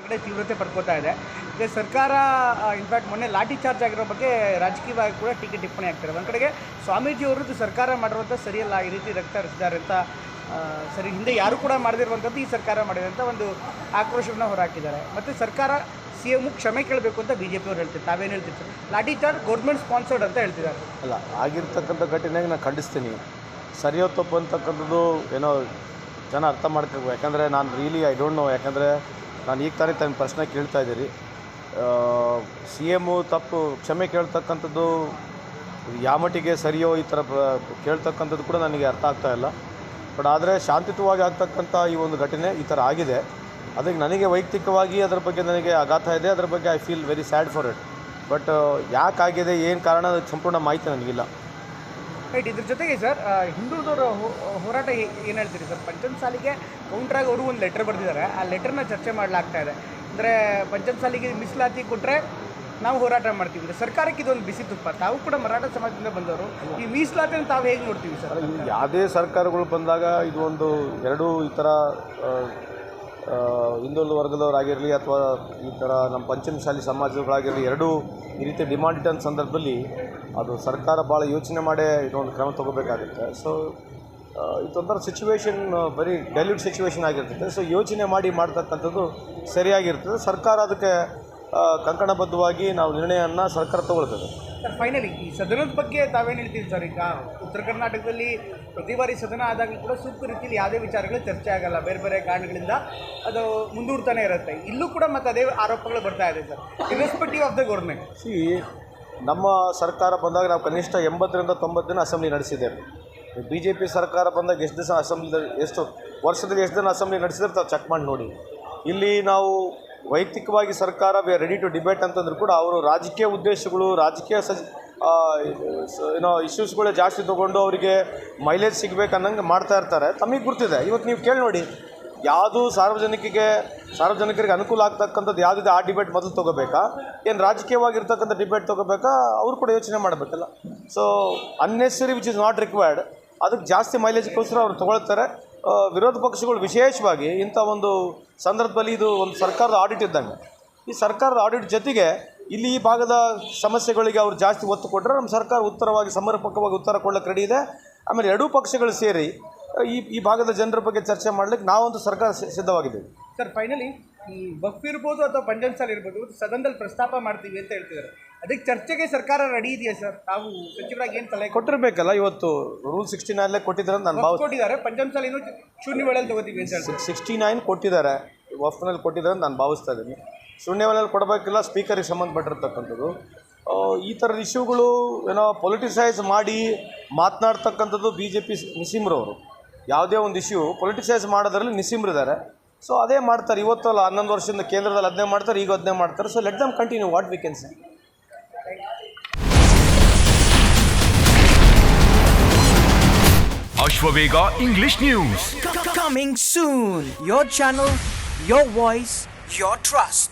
ಕಡೆ ತೀವ್ರತೆ ಪಡ್ಕೋತಾ ಇದೆ. ಈಗ ಸರ್ಕಾರ ಇನ್ಫ್ಯಾಕ್ಟ್ ಮೊನ್ನೆ ಲಾಠಿ ಚಾರ್ಜ್ ಆಗಿರೋ ಬಗ್ಗೆ ರಾಜಕೀಯವಾಗಿ ಕೂಡ ಟೀಕೆ ಟಿಪ್ಪಣಿ ಆಗ್ತಾರೆ. ಒಂದು ಕಡೆಗೆ ಸ್ವಾಮೀಜಿ ಅವರದ್ದು ಸರ್ಕಾರ ಮಾಡಿರುವಂಥ ಸರಿಯಲ್ಲ, ಈ ರೀತಿ ರಕ್ತ ಹರಿಸಿದ್ದಾರೆ ಅಂತ ಸರಿ ಹಿಂದೆ ಯಾರು ಕೂಡ ಮಾಡದಿರುವಂಥದ್ದು ಈ ಸರ್ಕಾರ ಮಾಡಿದೆ ಅಂತ ಒಂದು ಆಕ್ರೋಶವನ್ನು ಹೊರಹಾಕಿದ್ದಾರೆ. ಮತ್ತು ಸರ್ಕಾರ CM ಕ್ಷಮೆ ಕೇಳಬೇಕು ಅಂತ BJP ಅವ್ರು ಹೇಳ್ತಾರೆ. ತಾವೇನು ಹೇಳ್ತೀವಿ ಸರ್? ಲಾಠಿ ಚಾರ್ಜ್ ಗೌರ್ಮೆಂಟ್ ಸ್ಪಾನ್ಸರ್ಡ್ ಅಂತ ಹೇಳ್ತಿದ್ದಾರೆ. ಅಲ್ಲ, ಆಗಿರ್ತಕ್ಕಂಥ ಘಟನೆಗೆ ನಾನು ಖಂಡಿಸ್ತೀನಿ. ಸರಿಯೋ ತಪ್ಪು ಅಂತಕ್ಕಂಥದ್ದು ಏನೋ ಜನ ಅರ್ಥ ಮಾಡ್ಕೋಬೇಕು. ಯಾಕಂದರೆ ನಾನು ರಿಯಲಿ ಐ ಡೋಂಟ್ ನೋ. ಯಾಕಂದರೆ ನಾನು ಈಗ ತಾನೇ ತನ್ನ ಪ್ರಶ್ನೆ ಕೇಳ್ತಾ ಇದ್ದೀರಿ. CM ತಪ್ಪು ಕ್ಷಮೆ ಕೇಳ್ತಕ್ಕಂಥದ್ದು ಯಾವ ಮಟ್ಟಿಗೆ ಸರಿಯೋ ಈ ಥರ ಕೇಳ್ತಕ್ಕಂಥದ್ದು ಕೂಡ ನನಗೆ ಅರ್ಥ ಆಗ್ತಾಯಿಲ್ಲ. ಬಟ್ ಆದರೆ ಶಾಂತಿಯುತವಾಗಿ ಆಗ್ತಕ್ಕಂಥ ಈ ಒಂದು ಘಟನೆ ಈ ಥರ ಆಗಿದೆ. ಅದಕ್ಕೆ ನನಗೆ ವೈಯಕ್ತಿಕವಾಗಿ ಅದರ ಬಗ್ಗೆ ನನಗೆ ಆಘಾತ ಇದೆ. ಅದರ ಬಗ್ಗೆ I feel very sad for it. But ಯಾಕಾಗಿದೆ, ಏನು ಕಾರಣ, ಸಂಪೂರ್ಣ ಮಾಹಿತಿ ನನಗಿಲ್ಲ. ರೈಟ್. ಇದ್ರ ಜೊತೆಗೆ ಸರ್, ಹಿಂದುಳಿದವರ ಹೋರಾಟ ಏನು ಹೇಳ್ತೀರಿ ಸರ್? ಪಂಚಮಸಾಲಿಗೆ ಕೌಂಟ್ರಾಗಿ ಅವರು ಒಂದು ಲೆಟರ್ ಬರೆದಿದ್ದಾರೆ. ಆ ಲೆಟರ್ನ ಚರ್ಚೆ ಮಾಡಲಾಗ್ತಾ ಇದೆ. ಅಂದರೆ ಪಂಚಮಸಾಲಿಗೆ ಮೀಸಲಾತಿ ಕೊಟ್ಟರೆ ನಾವು ಹೋರಾಟ ಮಾಡ್ತೀವಿ ಅಂದರೆ ಸರ್ಕಾರಕ್ಕೆ ಇದೊಂದು ಬಿಸಿ ತುಪ್ಪ. ತಾವು ಕೂಡ ಮರಾಠ ಸಮಾಜದಿಂದ ಬಂದವರು, ಈ ಮೀಸಲಾತಿಯನ್ನು ತಾವು ಹೇಗೆ ನೋಡ್ತೀವಿ ಸರ್? ಯಾವುದೇ ಸರ್ಕಾರಗಳು ಬಂದಾಗ ಇದು ಒಂದು ಎರಡೂ ಈ ಥರ ಹಿಂದುಳಿದ ವರ್ಗದವರಾಗಿರಲಿ ಅಥವಾ ಈ ಥರ ನಮ್ಮ ಪಂಚಮಸಾಲಿ ಸಮಾಜಗಳಾಗಿರಲಿ, ಎರಡೂ ಈ ರೀತಿ ಡಿಮಾಂಡ್ ಇಟ್ಟಂಥ ಸಂದರ್ಭದಲ್ಲಿ ಅದು ಸರ್ಕಾರ ಭಾಳ ಯೋಚನೆ ಮಾಡೇ ಇದೊಂದು ಕ್ರಮ ತೊಗೋಬೇಕಾಗುತ್ತೆ. ಸೊ ಇದೊಂಥರ ಸಿಚುವೇಶನ್ ವೆರಿ ಡೈಲ್ಯೂಟ್ ಸಿಚುವೇಶನ್ ಆಗಿರ್ತದೆ. ಸೊ ಯೋಚನೆ ಮಾಡಿ ಮಾಡ್ತಕ್ಕಂಥದ್ದು ಸರಿಯಾಗಿರ್ತದೆ. ಸರ್ಕಾರ ಅದಕ್ಕೆ ಕಂಕಣಬದ್ಧವಾಗಿ ನಾವು ನಿರ್ಣಯವನ್ನು ಸರ್ಕಾರ ತಗೊಳ್ತದೆ. ಸರ್, ಫೈನಲಿ ಈ ಸದನದ ಬಗ್ಗೆ ತಾವೇನು ಹೇಳ್ತೀವಿ ಸರ್? ಈಗ ಉತ್ತರ ಕರ್ನಾಟಕದಲ್ಲಿ ಪ್ರತಿ ಬಾರಿ ಸದನ ಆದಾಗಲೂ ಕೂಡ ಸೂಕ್ತ ರೀತಿಯಲ್ಲಿ ಯಾವುದೇ ವಿಚಾರಗಳು ಚರ್ಚೆ ಆಗಲ್ಲ, ಬೇರೆ ಬೇರೆ ಕಾರಣಗಳಿಂದ ಅದು ಮುಂದೂಡ್ತಾನೆ ಇರುತ್ತೆ. ಇಲ್ಲೂ ಕೂಡ ಮತ್ತೆ ಅದೇ ಆರೋಪಗಳು ಬರ್ತಾ ಇದೆ sir, irrespective of the government. ನಮ್ಮ ಸರ್ಕಾರ ಬಂದಾಗ ನಾವು ಕನಿಷ್ಠ 80ರಿಂದ 90 ದಿನ ಅಸೆಂಬ್ಲಿ ನಡೆಸಿದ್ದೇವೆ. BJP ಸರ್ಕಾರ ಬಂದಾಗ ಎಷ್ಟು ದಿವಸ ಅಸೆಂಬ್ಲಿ, ಎಷ್ಟು ವರ್ಷದಲ್ಲಿ ಎಷ್ಟು ದಿನ ಅಸೆಂಬ್ಲಿ ನಡೆಸಿದ್ರೆ ಚೆಕ್ ಮಾಡಿ ನೋಡಿ. ಇಲ್ಲಿ ನಾವು ವೈಯಕ್ತಿಕವಾಗಿ ಸರ್ಕಾರ we are ready to debate ಅಂತಂದ್ರೂ ಕೂಡ ಅವರು ರಾಜಕೀಯ ಉದ್ದೇಶಗಳು, ರಾಜಕೀಯ ಏನೋ ಇಶ್ಯೂಸ್ಗಳೇ ಜಾಸ್ತಿ ತೊಗೊಂಡು ಅವರಿಗೆ ಮೈಲೇಜ್ ಸಿಗಬೇಕು ಅನ್ನಂಗೆ ಮಾಡ್ತಾ ಇರ್ತಾರೆ. ತಮಗೆ ಗೊತ್ತಿದೆ. ಇವತ್ತು ನೀವು ಕೇಳಿ ನೋಡಿ, ಯಾವುದು ಸಾರ್ವಜನಿಕರಿಗೆ ಅನುಕೂಲ ಆಗ್ತಕ್ಕಂಥದ್ದು ಯಾವುದಿದೆ ಆ ಡಿಬೇಟ್ ಮೊದಲು ತೊಗೋಬೇಕಾ, ಏನು ರಾಜಕೀಯವಾಗಿರ್ತಕ್ಕಂಥ ಡಿಬೇಟ್ ತೊಗೋಬೇಕಾ, ಅವರು ಕೂಡ ಯೋಚನೆ ಮಾಡಬೇಕಲ್ಲ. So unnecessary which is not required ಅದಕ್ಕೆ ಜಾಸ್ತಿ ಮೈಲೇಜ್ಗೋಸ್ಕರ ಅವ್ರು ತೊಗೊಳ್ತಾರೆ. ವಿರೋಧ ಪಕ್ಷಗಳು ವಿಶೇಷವಾಗಿ ಇಂಥ ಒಂದು ಸಂದರ್ಭದಲ್ಲಿ ಇದು ಒಂದು ಸರ್ಕಾರದ ಆಡಿಟ್ ಇದ್ದಂಗೆ. ಈ ಸರ್ಕಾರದ ಆಡಿಟ್ ಜೊತೆಗೆ ಇಲ್ಲಿ ಈ ಭಾಗದ ಸಮಸ್ಯೆಗಳಿಗೆ ಅವ್ರು ಜಾಸ್ತಿ ಒತ್ತು ಕೊಟ್ಟರೆ ನಮ್ಮ ಸರ್ಕಾರ ಉತ್ತರವಾಗಿ ಸಮರ್ಪಕವಾಗಿ ಉತ್ತರ ಕೊಡಲಿಕ್ಕೆ ರೆಡಿ ಇದೆ. ಆಮೇಲೆ ಎರಡೂ ಪಕ್ಷಗಳು ಸೇರಿ ಈ ಭಾಗದ ಜನರ ಬಗ್ಗೆ ಚರ್ಚೆ ಮಾಡಲಿಕ್ಕೆ ನಾವೊಂದು ಸರ್ಕಾರ ಸಿದ್ಧವಾಗಿದ್ದೀವಿ. ಸರ್, ಫೈನಲಿ ಈ ವಕ್ಫ್ ಇರ್ಬೋದು ಅಥವಾ ಪಂಚಮಸಾಲಿ ಇರ್ಬೋದು, ಸದನದಲ್ಲಿ ಪ್ರಸ್ತಾಪ ಮಾಡ್ತೀವಿ ಅಂತ ಹೇಳ್ತಿದ್ದಾರೆ. ಅದಕ್ಕೆ ಚರ್ಚೆಗೆ ಸರ್ಕಾರ ರೆಡಿ ಇದೆಯಾ ಸರ್? ತಾವು ಸಚಿವರಾಗಿ ಏನು ಸಲಹೆ ಕೊಟ್ಟಿರಬೇಕಲ್ಲ. ಇವತ್ತು ರೂಲ್ 69 ಕೊಟ್ಟಿದ್ದಾರೆ ಅಂತ ನಾನು ಕೊಟ್ಟಿದ್ದಾರೆ. ಪಂಚಮಸಾಲಿನೂ ಶೂನ್ಯ ವೇಳೆಯಲ್ಲಿ ತೊಗೋತೀವಿ ಅಂತ ಹೇಳ್ತಾರೆ. 69 ಕೊಟ್ಟಿದ್ದಾರೆ, ವಫ್ನಲ್ಲಿ ಕೊಟ್ಟಿದ್ದಾರೆ ಅಂತ ನಾನು ಭಾವಿಸ್ತಾ ಇದ್ದೀನಿ. ಶೂನ್ಯ ವೇಳೆಯಲ್ಲಿ ಕೊಡಬೇಕಿಲ್ಲ, ಸ್ಪೀಕರಿಗೆ ಸಂಬಂಧಪಟ್ಟಿರ್ತಕ್ಕಂಥದ್ದು. ಈ ಥರದ ಇಶ್ಯೂಗಳು ಏನೋ ಪೊಲಿಟಿಸೈಸ್ ಮಾಡಿ ಮಾತನಾಡ್ತಕ್ಕಂಥದ್ದು BJP ನಿಸೀಮ್ರವರು. ಯಾವುದೇ ಒಂದು ಇಶ್ಯೂ ಪೊಲಿಟಿಸೈಸ್ ಮಾಡೋದ್ರಲ್ಲಿ ನಿಸೀಮ್ರಿದ್ದಾರೆ. ಸೊ ಅದೇ ಮಾಡ್ತಾರೆ. ಇವತ್ತಲ್ಲ 11 ವರ್ಷದಿಂದ ಕೇಂದ್ರದಲ್ಲಿ ಅದನ್ನೇ ಮಾಡ್ತಾರೆ, ಈಗ ಅದನ್ನೇ ಮಾಡ್ತಾರೆ. So let them continue, what we can say. Ashwavega English News. Coming soon. Your channel, your voice, your trust.